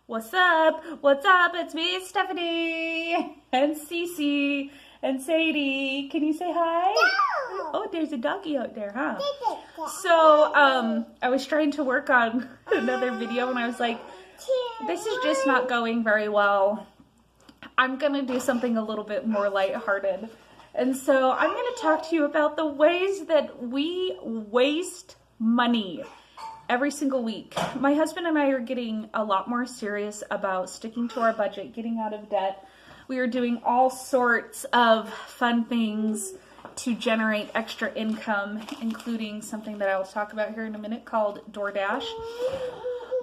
What's up? What's up? It's me, Stephanie, and Cece, and Sadie. Can you say hi? No. Oh, there's a doggy out there, huh? So, I was trying to work on another video, and I was like, this is just not going very well. I'm gonna do something a little bit more lighthearted. And so I'm gonna talk to you about the ways that we waste money every single week. My husband and I are getting a lot more serious about sticking to our budget, getting out of debt. We are doing all sorts of fun things to generate extra income, including something that I will talk about here in a minute called DoorDash.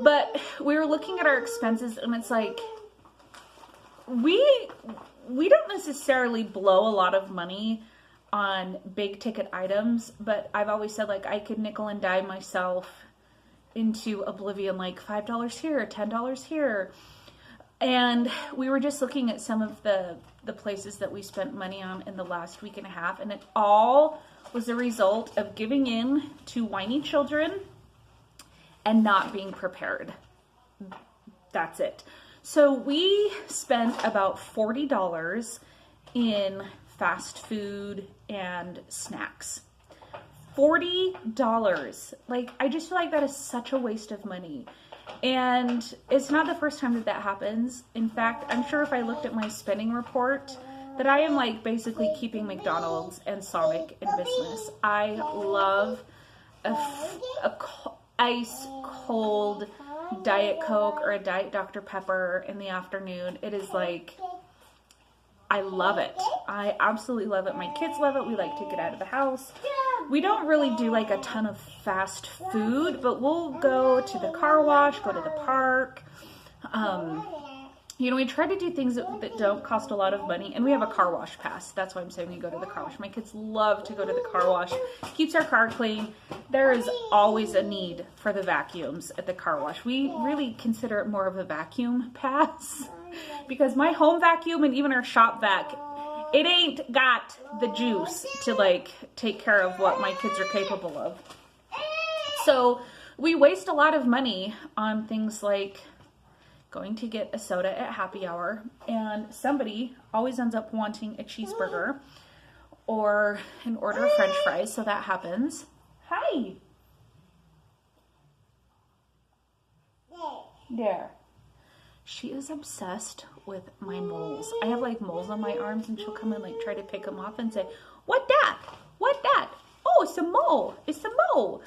But we were looking at our expenses, and it's like, we don't necessarily blow a lot of money on big ticket items, but I've always said, like, I could nickel and dime myself into oblivion, like $5 here, $10 here. And we were just looking at some of the places that we spent money on in the last week and a half, and it all was a result of giving in to whiny children and not being prepared. That's it. So we spent about $40 in fast food and snacks. $40. Like, I just feel like that is such a waste of money. And it's not the first time that that happens. In fact, I'm sure if I looked at my spending report that I am like basically keeping McDonald's and Sonic in business. I love a ice cold Diet Coke or a Diet Dr. Pepper in the afternoon. It is like, I love it. I absolutely love it. My kids love it. We like to get out of the house. We don't really do like a ton of fast food, but we'll go to the car wash, go to the park. We try to do things that don't cost a lot of money, and we have a car wash pass. That's why I'm saying we go to the car wash. My kids love to go to the car wash. Keeps our car clean. There is always a need for the vacuums at the car wash. We really consider it more of a vacuum pass because my home vacuum and even our shop vac, it ain't got the juice to like take care of what my kids are capable of. So we waste a lot of money on things like going to get a soda at happy hour, and somebody always ends up wanting a cheeseburger or an order of French fries, so that happens. Hi. There. She is obsessed with my moles. I have like moles on my arms, and she'll come and like try to pick them off and say, "What that? What that? Oh, it's a mole. It's a mole."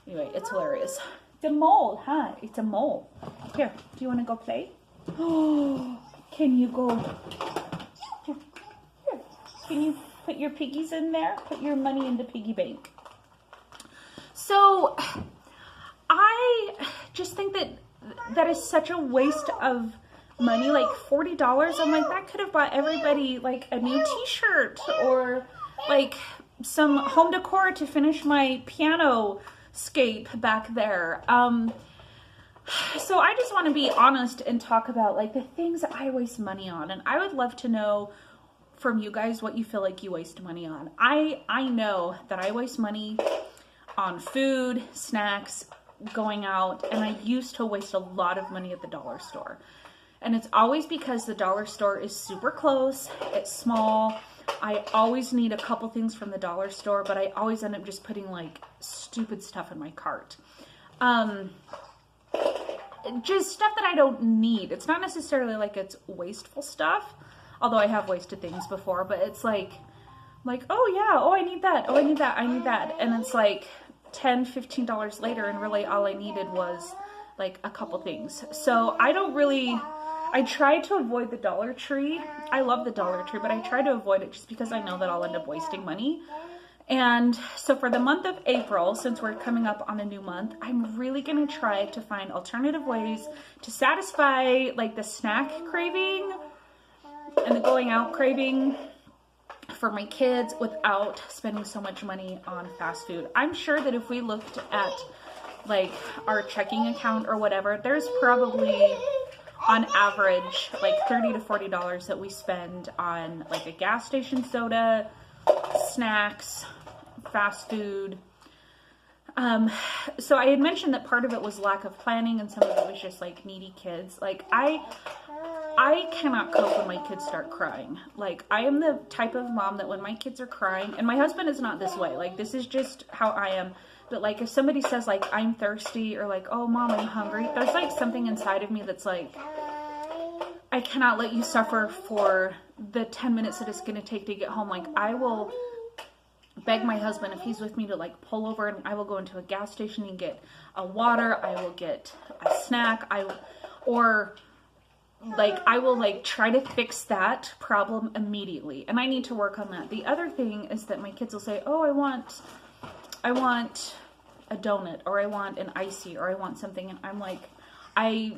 Anyway, it's hilarious. It's a mole, huh? It's a mole. Here, do you want to go play? Oh, can you go? Here. Can you put your piggies in there? Put your money in the piggy bank. So, I just think that is such a waste of money. Like $40. I'm like, that could have bought everybody like a new t-shirt or like some home decor to finish my piano scape back there. So I just want to be honest and talk about like the things that I waste money on, and I would love to know from you guys what you feel like you waste money on. I know that I waste money on food, snacks, going out, and I used to waste a lot of money at the dollar store. And it's always because the dollar store is super close, it's small. I always need a couple things from the dollar store, but I always end up just putting like stupid stuff in my cart. Just stuff that I don't need. It's not necessarily like it's wasteful stuff, although I have wasted things before, but it's like, oh yeah, oh I need that, oh I need that, I need that. And it's like $10, $15 later, and really all I needed was like a couple things. So I try to avoid the Dollar Tree. I love the Dollar Tree, but I try to avoid it just because I know that I'll end up wasting money. And so for the month of April, since we're coming up on a new month, I'm really going to try to find alternative ways to satisfy like the snack craving and the going out craving for my kids without spending so much money on fast food. I'm sure that if we looked at like our checking account or whatever, there's probably on average like $30 to $40 that we spend on like a gas station soda, snacks, fast food, So I had mentioned that part of it was lack of planning and some of it was just like needy kids. Like I cannot cope when my kids start crying. Like I am the type of mom that when my kids are crying, and my husband is not this way, like this is just how I am. But like if somebody says like I'm thirsty or like, oh mom, I'm hungry, there's like something inside of me that's like, I cannot let you suffer for the 10 minutes that it's going to take to get home. Like I will beg my husband, if he's with me, to like pull over, and I will go into a gas station and get a water. I will get a snack. I will like try to fix that problem immediately. And I need to work on that. The other thing is that my kids will say, oh, I want a donut, or I want an icy, or I want something. And I'm like, I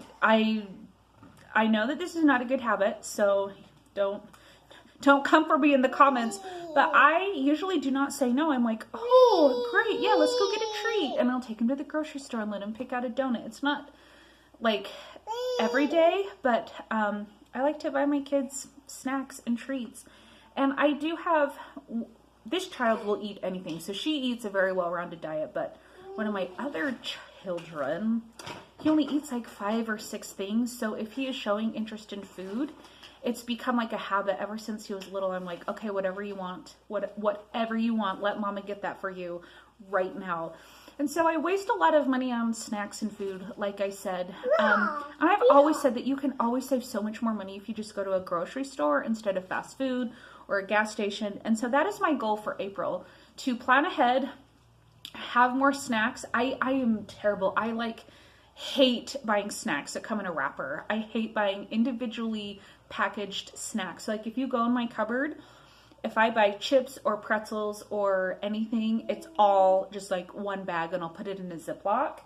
know that this is not a good habit, so don't come for me in the comments, but I usually do not say no. I'm like, oh, great, yeah, let's go get a treat. And I'll take him to the grocery store and let him pick out a donut. It's not like every day, but I like to buy my kids snacks and treats. And I do have, this child will eat anything, so she eats a very well-rounded diet, but one of my other children, he only eats like 5 or 6 things. So if he is showing interest in food, it's become like a habit ever since he was little. I'm like, okay, whatever you want, whatever you want, let mama get that for you right now. And so I waste a lot of money on snacks and food, like I said. I've always said that you can always save so much more money if you just go to a grocery store instead of fast food or a gas station. And so that is my goal for April, to plan ahead, have more snacks. I am terrible. I hate buying snacks that come in a wrapper. I hate buying individually packaged snacks. So like if you go in my cupboard, if I buy chips or pretzels or anything, it's all just like one bag and I'll put it in a Ziploc.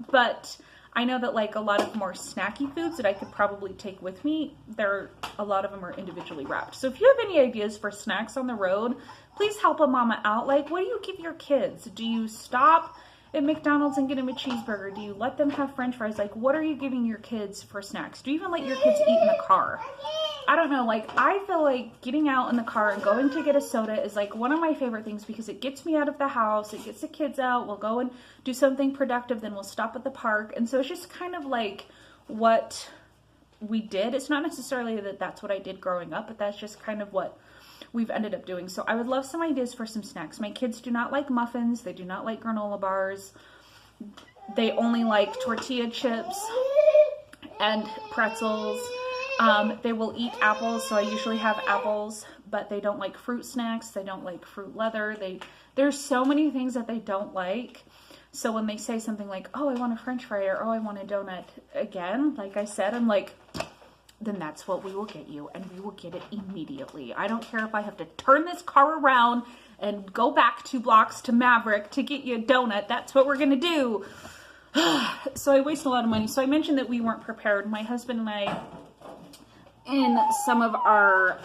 But I know that like a lot of more snacky foods that I could probably take with me, a lot of them are individually wrapped. So if you have any ideas for snacks on the road, please help a mama out. Like, what do you give your kids? Do you stop at McDonald's and get them a cheeseburger? Do you let them have French fries? Like, what are you giving your kids for snacks? Do you even let your kids eat in the car? I don't know. Like, I feel like getting out in the car and going to get a soda is like one of my favorite things because it gets me out of the house. It gets the kids out. We'll go and do something productive. Then we'll stop at the park. And so it's just kind of like what we did. It's not necessarily that that's what I did growing up, but that's just kind of what we've ended up doing. So I would love some ideas for some snacks. My kids do not like muffins. They do not like granola bars. They only like tortilla chips and pretzels. They will eat apples, so I usually have apples, but they don't like fruit snacks. They don't like fruit leather. There's so many things that they don't like. So when they say something like, oh, I want a French fry, or oh, I want a donut, again, like I said, I'm like, then that's what we will get you, and we will get it immediately. I don't care if I have to turn this car around and go back 2 blocks to Maverick to get you a donut. That's what we're gonna do. So I waste a lot of money. So I mentioned that we weren't prepared. My husband and I, in some of our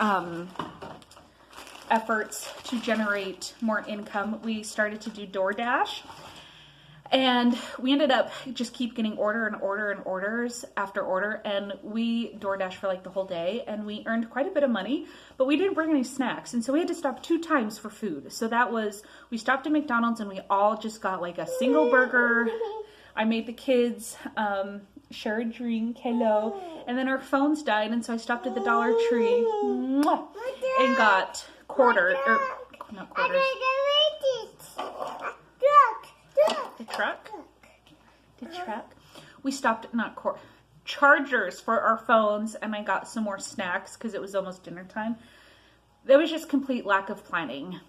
efforts to generate more income, we started to do DoorDash. And we ended up just keep getting order and order and orders after order. And we DoorDash for like the whole day. And we earned quite a bit of money, but we didn't bring any snacks. And so we had to stop 2 times for food. So that was, we stopped at McDonald's and we all just got like a single burger. I made the kids share a drink, hello. And then our phones died. And so I stopped at the Dollar Tree and got not quarters. The truck. We stopped at chargers for our phones, and I got some more snacks because it was almost dinner time. There was just complete lack of planning,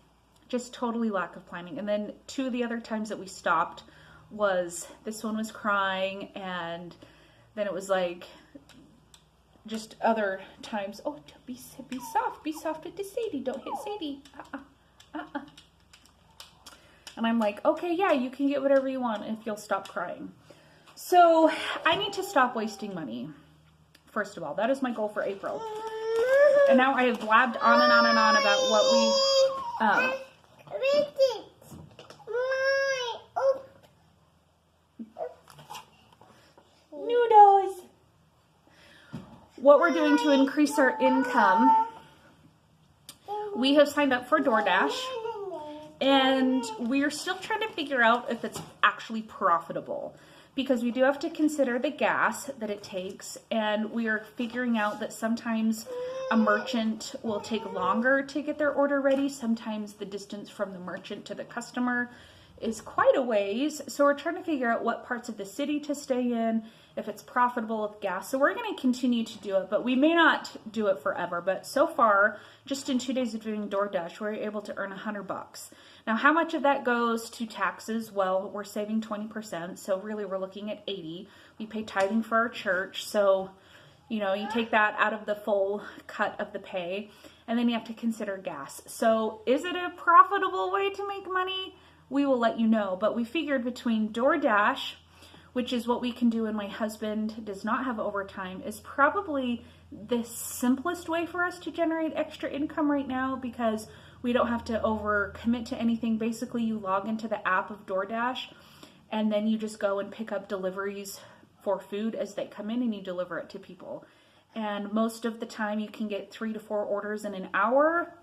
just totally lack of planning. And then 2 of the other times that we stopped was this one was crying, and then it was like just other times. Oh, be soft with the Sadie. Don't hit Sadie. And I'm like, okay, yeah, you can get whatever you want if you'll stop crying. So I need to stop wasting money. First of all, that is my goal for April. And now I have blabbed on and on and on about what noodles. What we're doing to increase our income. We have signed up for DoorDash. And we're still trying to figure out if it's actually profitable, because we do have to consider the gas that it takes, and we are figuring out that sometimes a merchant will take longer to get their order ready. Sometimes the distance from the merchant to the customer is quite a ways. So we're trying to figure out what parts of the city to stay in, if it's profitable with gas. So we're going to continue to do it, but we may not do it forever. But so far, just in 2 days of doing DoorDash, we're able to earn $100. Now, how much of that goes to taxes? Well, we're saving 20%. So really we're looking at 80. We pay tithing for our church. So, you know, you take that out of the full cut of the pay, and then you have to consider gas. So is it a profitable way to make money? We will let you know. But we figured between DoorDash, which is what we can do, and my husband does not have overtime, is probably the simplest way for us to generate extra income right now, because we don't have to overcommit to anything. Basically, you log into the app of DoorDash, and then you just go and pick up deliveries for food as they come in, and you deliver it to people. And most of the time you can get 3 to 4 orders in an hour.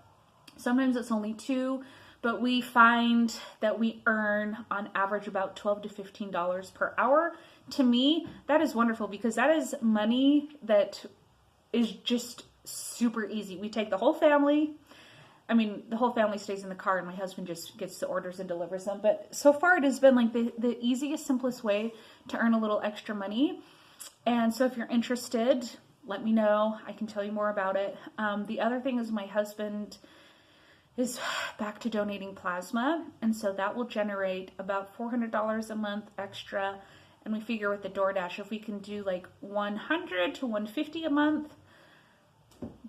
Sometimes it's only 2. But we find that we earn on average about $12 to $15 per hour. To me, that is wonderful, because that is money that is just super easy. We take the whole family. I mean, the whole family stays in the car, and my husband just gets the orders and delivers them. But so far it has been like the easiest, simplest way to earn a little extra money. And so if you're interested, let me know. I can tell you more about it. The other thing is my husband is back to donating plasma, and so that will generate about $400 a month extra. And we figure with the DoorDash, if we can do like $100 to $150 a month,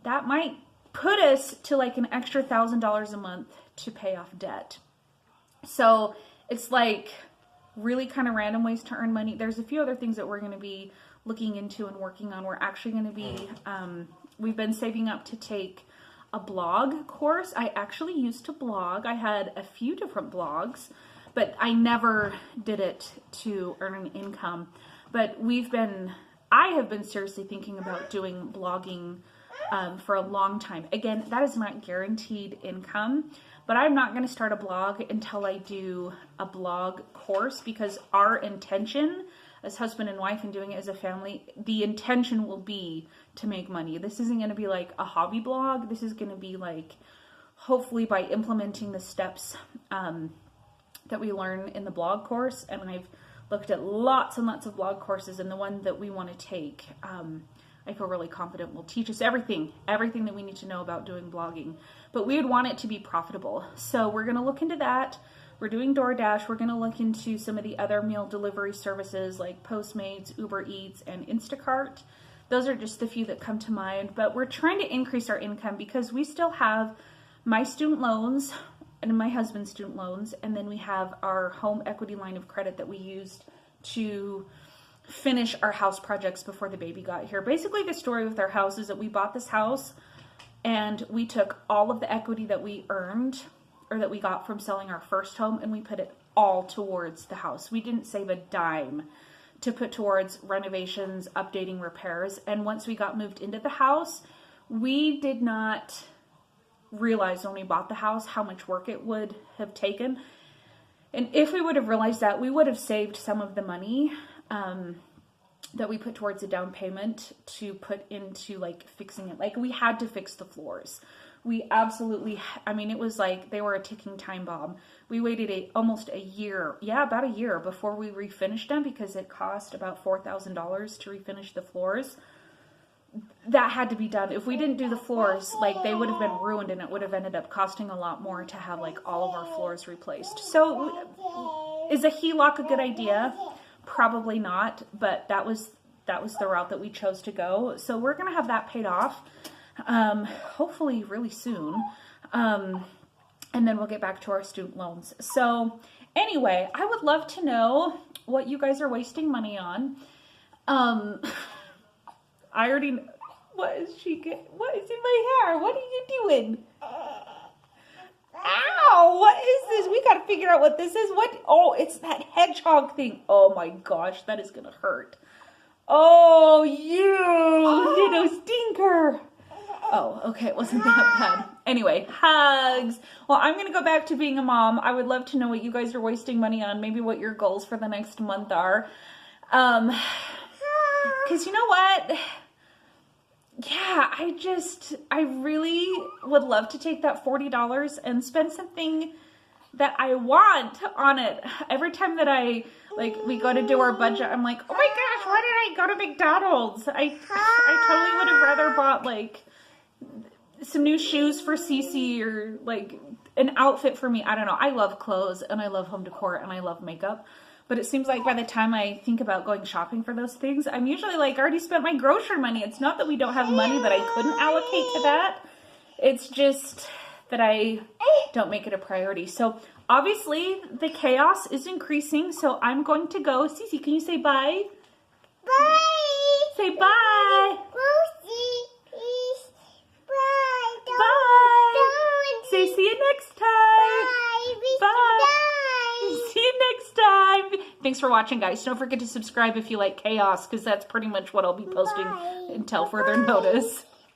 that might put us to like an extra $1,000 a month to pay off debt. So it's like really kind of random ways to earn money. There's a few other things that we're going to be looking into and working on. We're actually going to be, we've been saving up to take a blog course. I actually used to blog. I had a few different blogs, but I never did it to earn an income. But I have been seriously thinking about doing blogging for a long time. Again, that is not guaranteed income, but I'm not going to start a blog until I do a blog course, because our intention as husband and wife and doing it as a family, the intention will be to make money. This isn't going to be like a hobby blog. This is going to be like, hopefully by implementing the steps that we learn in the blog course. And I've looked at lots and lots of blog courses, and the one that we want to take, I feel really confident will teach us everything that we need to know about doing blogging. But we would want it to be profitable. So we're going to look into that. We're doing DoorDash. We're going to look into some of the other meal delivery services like Postmates, Uber Eats, and Instacart. Those are just the few that come to mind. But we're trying to increase our income, because we still have my student loans and my husband's student loans. And then we have our home equity line of credit that we used to finish our house projects before the baby got here. Basically, the story with our house is that we bought this house and we took all of the equity that we earned, or that we got from selling our first home, and we put it all towards the house. We didn't save a dime to put towards renovations, updating, repairs. And once we got moved into the house, we did not realize when we bought the house how much work it would have taken. And if we would have realized that, we would have saved some of the money that we put towards a down payment to put into like fixing it. Like, we had to fix the floors. We absolutely, I mean, it was like they were a ticking time bomb. We waited almost a year, about a year before we refinished them, because it cost about $4,000 to refinish the floors. That had to be done. If we didn't do the floors, like, they would have been ruined, and it would have ended up costing a lot more to have like all of our floors replaced. So is a HELOC a good idea? Probably not, but that was the route that we chose to go. So we're going to have that paid off, hopefully really soon. And then we'll get back to our student loans. So anyway, I would love to know what you guys are wasting money on. I already know. What is in my hair? What are you doing? Ow, what is this? We gotta figure out what this is. What? Oh, it's that hedgehog thing. Oh my gosh, that is gonna hurt. Oh, you little stinker. Oh, okay, it wasn't that bad. Anyway, hugs. Well, I'm going to go back to being a mom. I would love to know what you guys are wasting money on, maybe what your goals for the next month are. Because you know what? Yeah, I really would love to take that $40 and spend something that I want on it. Every time that we go to do our budget, I'm like, oh my gosh, why did I go to McDonald's? I totally would have rather bought like some new shoes for Cece or like an outfit for me. I don't know. I love clothes and I love home decor and I love makeup. But it seems like by the time I think about going shopping for those things, I'm usually like already spent my grocery money. It's not that we don't have money that I couldn't allocate to that. It's just that I don't make it a priority. So obviously the chaos is increasing. So I'm going to go. Cece, can you say bye? Bye. Say bye. Rosie, please. Bye. Bye. Say see you next time. Bye. Bye. See you next time. Thanks for watching, guys. Don't forget to subscribe if you like chaos, because that's pretty much what I'll be posting until further notice.